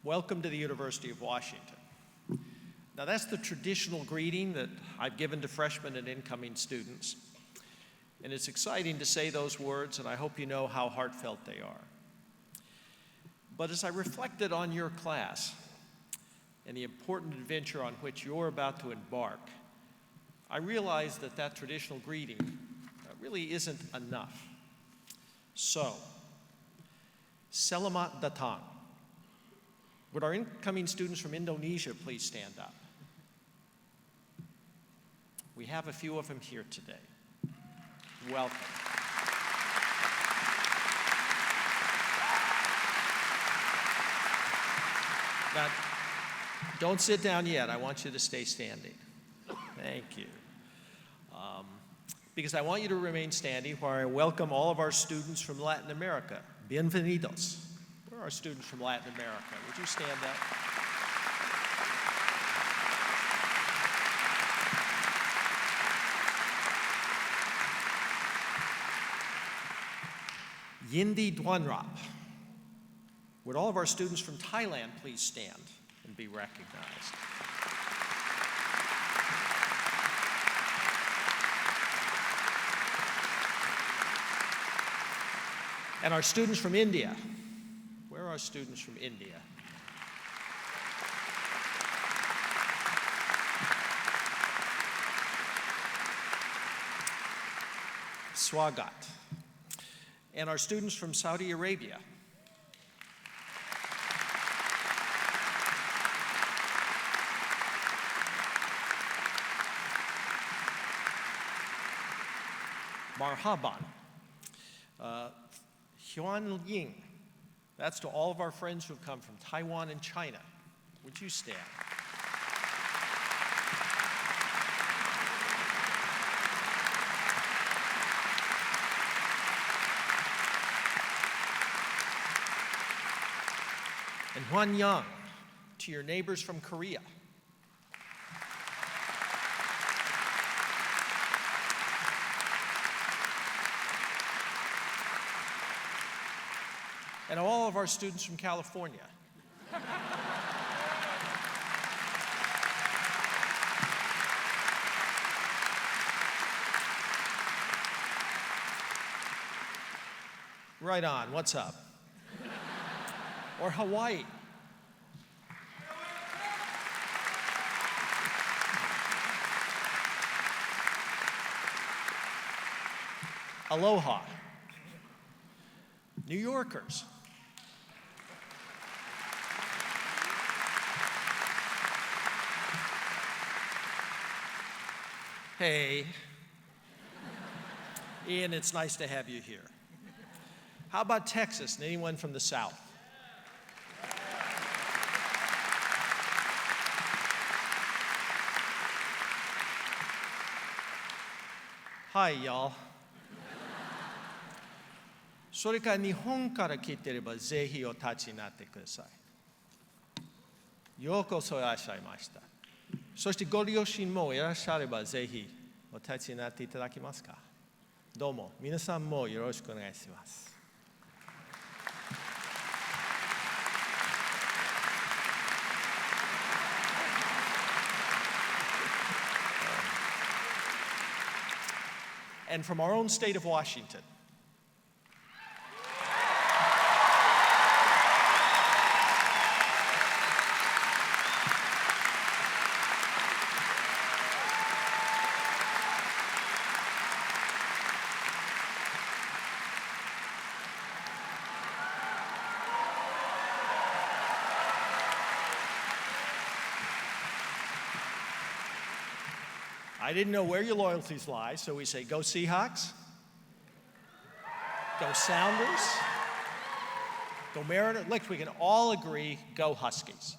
Welcome to the University of Washington. Now that's the traditional greeting that I've given to freshmen and incoming students. And it's exciting to say those words, and I hope you know how heartfelt they are. But as I reflected on your class and the important adventure on which you're about to embark, I realized that that traditional greeting really isn't enough. So, Selamat datang. Would our incoming students from Indonesia please stand up? We have a few of them here today. Welcome. Now, don't sit down yet. I want you to stay standing. Thank you. Because I want you to remain standing while I welcome all of our students from Latin America. Bienvenidos. Where are our students from Latin America? Would you stand up? Yindi Dwanrap. Would all of our students from Thailand please stand and be recognized? And our students from India. Where are our students from India? Swagat. And our students from Saudi Arabia. Marhaban. Huan Ying. That's to all of our friends who have come from Taiwan and China. Would you stand? And Huan Yang, to your neighbors from Korea. And all of our students from California. Right on, what's up? Or Hawaii. Aloha. New Yorkers. Hey. Ian, it's nice to have you here. How about Texas and anyone from the South? Hi, y'all. それから日本から来ていればぜひお立ちになってください。ようこそいらっしゃいました。そしてご両親もいらっしゃればぜひお立ちになっていただけますか。どうも皆さんもよろしくお願いします。And from our own state of Washington. I didn't know where your loyalties lie, so we say, go Seahawks, go Sounders, go Mariners. Look, we can all agree, go Huskies.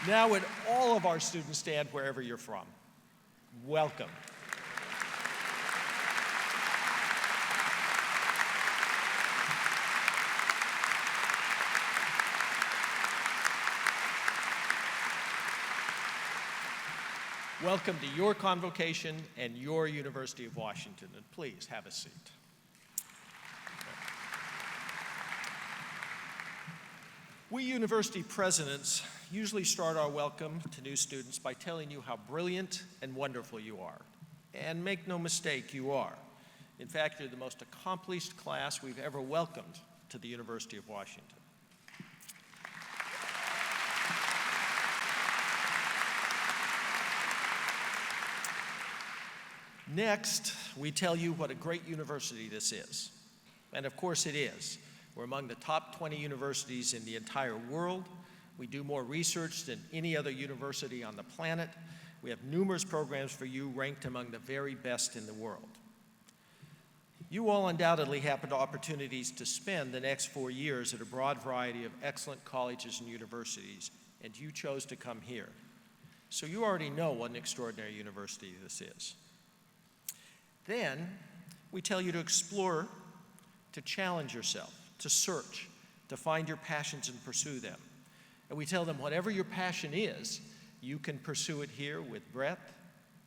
Now would all of our students stand wherever you're from? Welcome. Welcome to your convocation and your University of Washington, and please have a seat. We university presidents usually start our welcome to new students by telling you how brilliant and wonderful you are. And make no mistake, you are. In fact, you're the most accomplished class we've ever welcomed to the University of Washington. Next, we tell you what a great university this is. And of course it is. We're among the top 20 universities in the entire world. We do more research than any other university on the planet. We have numerous programs for you ranked among the very best in the world. You all undoubtedly have opportunities to spend the next 4 years at a broad variety of excellent colleges and universities, and you chose to come here. So you already know what an extraordinary university this is. Then, we tell you to explore, to challenge yourself, to search, to find your passions and pursue them. And we tell them whatever your passion is, you can pursue it here with breadth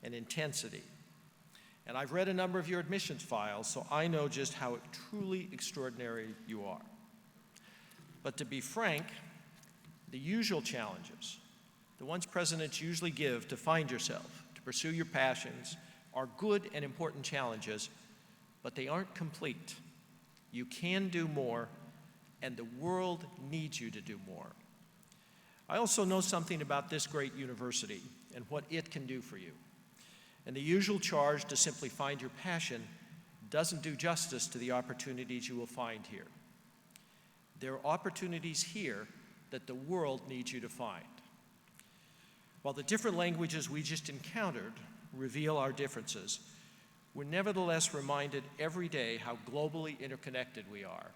and intensity. And I've read a number of your admissions files, so I know just how truly extraordinary you are. But to be frank, the usual challenges, the ones presidents usually give to find yourself, to pursue your passions, are good and important challenges, but they aren't complete. You can do more, and the world needs you to do more. I also know something about this great university and what it can do for you. And the usual charge to simply find your passion doesn't do justice to the opportunities you will find here. There are opportunities here that the world needs you to find. While the different languages we just encountered reveal our differences, we're nevertheless reminded every day how globally interconnected we are.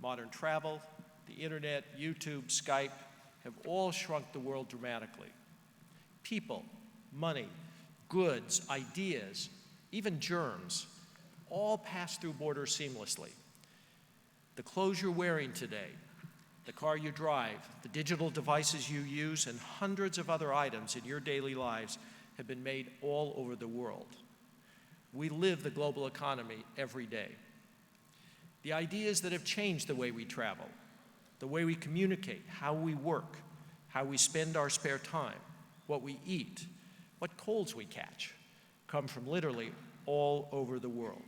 Modern travel, the internet, YouTube, Skype have all shrunk the world dramatically. People, money, goods, ideas, even germs, all pass through borders seamlessly. The clothes you're wearing today, the car you drive, the digital devices you use, and hundreds of other items in your daily lives have been made all over the world. We live the global economy every day. The ideas that have changed the way we travel, the way we communicate, how we work, how we spend our spare time, what we eat, what colds we catch, come from literally all over the world.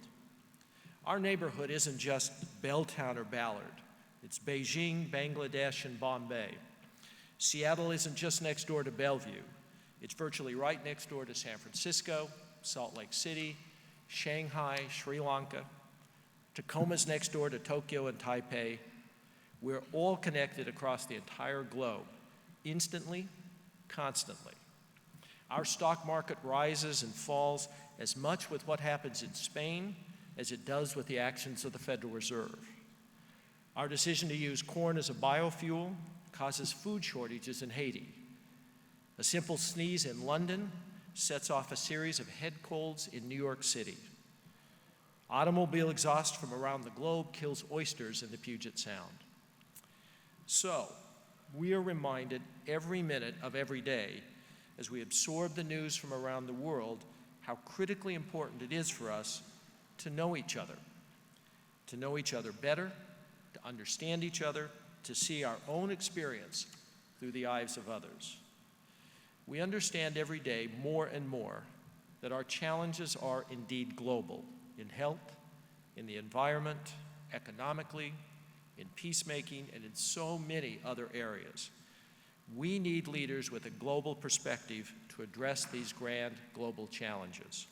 Our neighborhood isn't just Belltown or Ballard. It's Beijing, Bangladesh, and Bombay. Seattle isn't just next door to Bellevue. It's virtually right next door to San Francisco, Salt Lake City, Shanghai, Sri Lanka. Tacoma's next door to Tokyo and Taipei. We're all connected across the entire globe, instantly, constantly. Our stock market rises and falls as much with what happens in Spain as it does with the actions of the Federal Reserve. Our decision to use corn as a biofuel causes food shortages in Haiti. A simple sneeze in London sets off a series of head colds in New York City. Automobile exhaust from around the globe kills oysters in the Puget Sound. So, we are reminded every minute of every day as we absorb the news from around the world how critically important it is for us to know each other better, to understand each other, to see our own experience through the eyes of others. We understand every day more and more that our challenges are indeed global in health, in the environment, economically, in peacemaking, and in so many other areas. We need leaders with a global perspective to address these grand global challenges.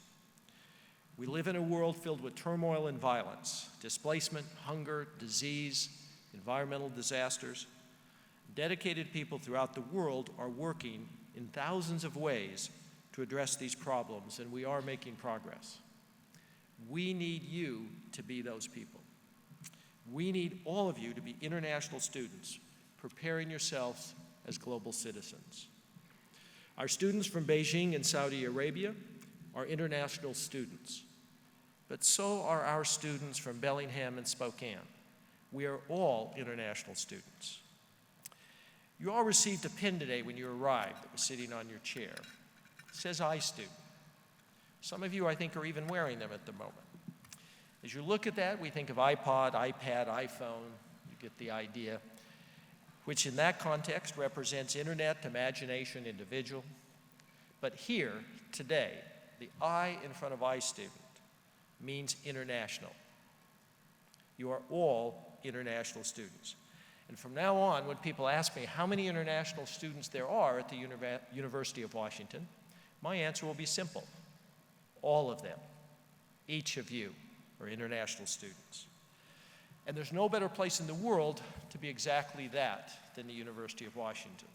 We live in a world filled with turmoil and violence, displacement, hunger, disease, environmental disasters. Dedicated people throughout the world are working in thousands of ways to address these problems, and we are making progress. We need you to be those people. We need all of you to be international students, preparing yourselves as global citizens. Our students from Beijing and Saudi Arabia are international students, but so are our students from Bellingham and Spokane. We are all international students. You all received a pin today when you arrived that was sitting on your chair. It says I student. Some of you, I think, are even wearing them at the moment. As you look at that, we think of iPod, iPad, iPhone. You get the idea. which in that context represents internet, imagination, individual. But here, today, the I in front of I student means international. You are all international students. And from now on, when people ask me how many international students there are at the University of Washington, my answer will be simple. All of them. Each of you are international students. And there's no better place in the world to be exactly that than the University of Washington.